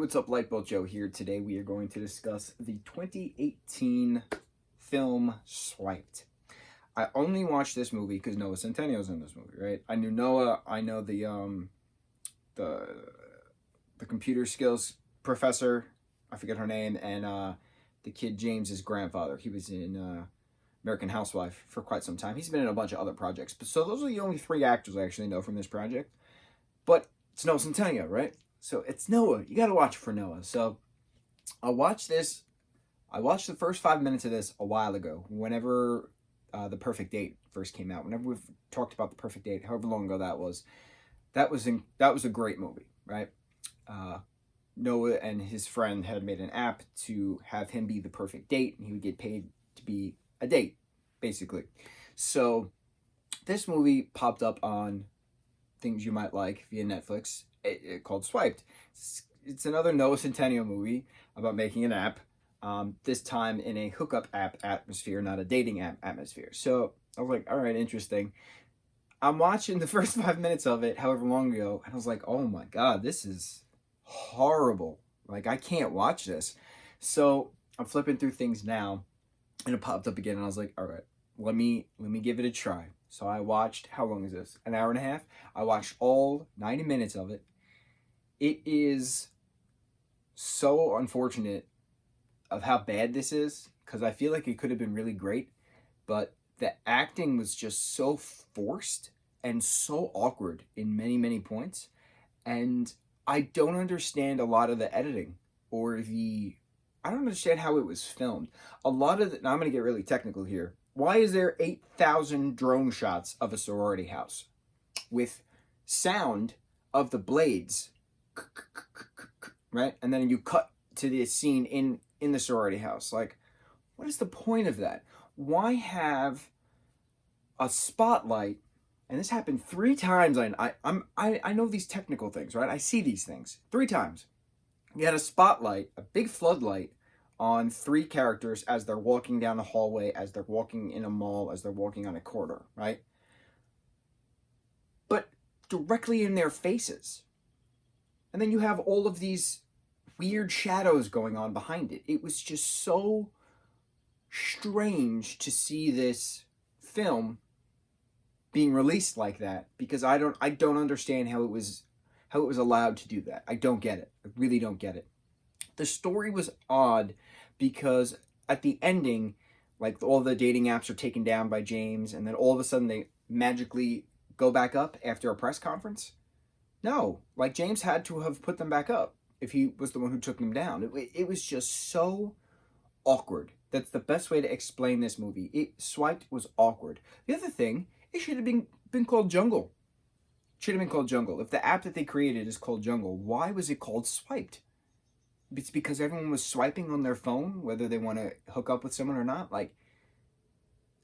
what's up? Lightbolt Joe here. Today we are going to discuss the 2018 film Swiped. I only watched this movie because Noah Centinneo's in this movie, right? I knew Noah. I know the computer skills professor. I forget her name, and the kid James's grandfather. He was in American Housewife for quite some time. He's been in a bunch of other projects, but so those are the only three actors I actually know from this project. But it's Noah Centineo, right? So it's Noah. You got to watch it for Noah. So I watched this. I watched the first 5 minutes of this a while ago, whenever The Perfect Date first came out. Whenever we've talked about The Perfect Date, however long ago that was a great movie, right? Noah and his friend had made an app to have him be the perfect date, and he would get paid to be a date, basically. So this movie popped up on things you might like via Netflix. Called Swiped. It's another Noah Centineo movie about making an app, this time in a hookup app atmosphere, not a dating app atmosphere. So I was like, all right, interesting. I'm watching the first 5 minutes of it, however long ago, and I was like, oh my God, this is horrible. Like, I can't watch this. So I'm flipping through things now, and it popped up again, and I was like, all right, let me give it a try. So I watched, how long is this? An hour and a half? I watched all 90 minutes of it. It is so unfortunate of how bad this is, because I feel like it could have been really great, but the acting was just so forced and so awkward in many, many points. And I don't understand a lot of the editing or I don't understand how it was filmed. A lot of now I'm going to get really technical here. Why is there 8,000 drone shots of a sorority house with sound of the blades, right? And then you cut to the scene in the sorority house. Like, what is the point of that? Why have a spotlight? And this happened 3 times. I know these technical things, right? I see these things 3 times. You had a spotlight, a big floodlight, on 3 characters as they're walking down the hallway, as they're walking in a mall, as they're walking on a corridor, right? But directly in their faces. And then you have all of these weird shadows going on behind it. It was just so strange to see this film being released like that, because I don't understand how it was allowed to do that. I don't get it. I really don't get it. The story was odd because at the ending, like, all the dating apps are taken down by James, and then all of a sudden they magically go back up after a press conference. No, like, James had to have put them back up if he was the one who took them down. It was just so awkward. That's the best way to explain this movie. Swiped was awkward. The other thing, it should have been called Jungle. It should have been called Jungle. If the app that they created is called Jungle, why was it called Swiped? It's because everyone was swiping on their phone, whether they want to hook up with someone or not. Like,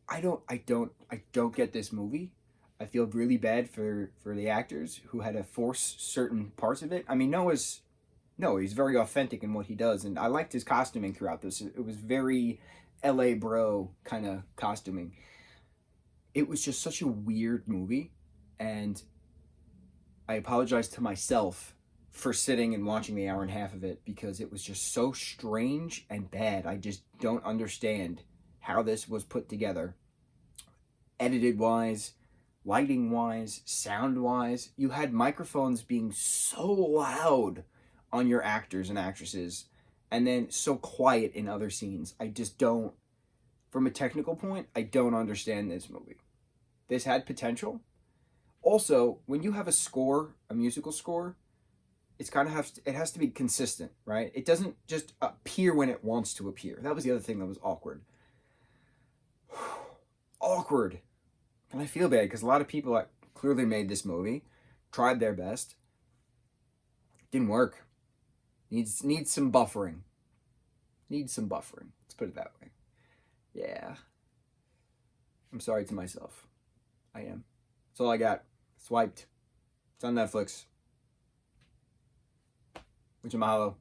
I don't get this movie. I feel really bad for the actors who had to force certain parts of it. I mean, he's very authentic in what he does, and I liked his costuming throughout this. It was very LA bro kind of costuming. It was just such a weird movie, and I apologize to myself for sitting and watching the hour and a half of it, because it was just so strange and bad. I just don't understand how this was put together. Edited wise, lighting wise, sound wise. You had microphones being so loud on your actors and actresses, and then so quiet in other scenes. I just don't, from a technical point, I don't understand this movie. This had potential. Also, when you have a musical score, it has to be consistent, right? It doesn't just appear when it wants to appear. That was the other thing that was awkward. Awkward. And I feel bad because a lot of people that clearly made this movie tried their best. Didn't work. Needs some buffering. Needs some buffering. Let's put it that way. Yeah. I'm sorry to myself. I am. That's all I got. Swiped. It's on Netflix. Mucho mahalo.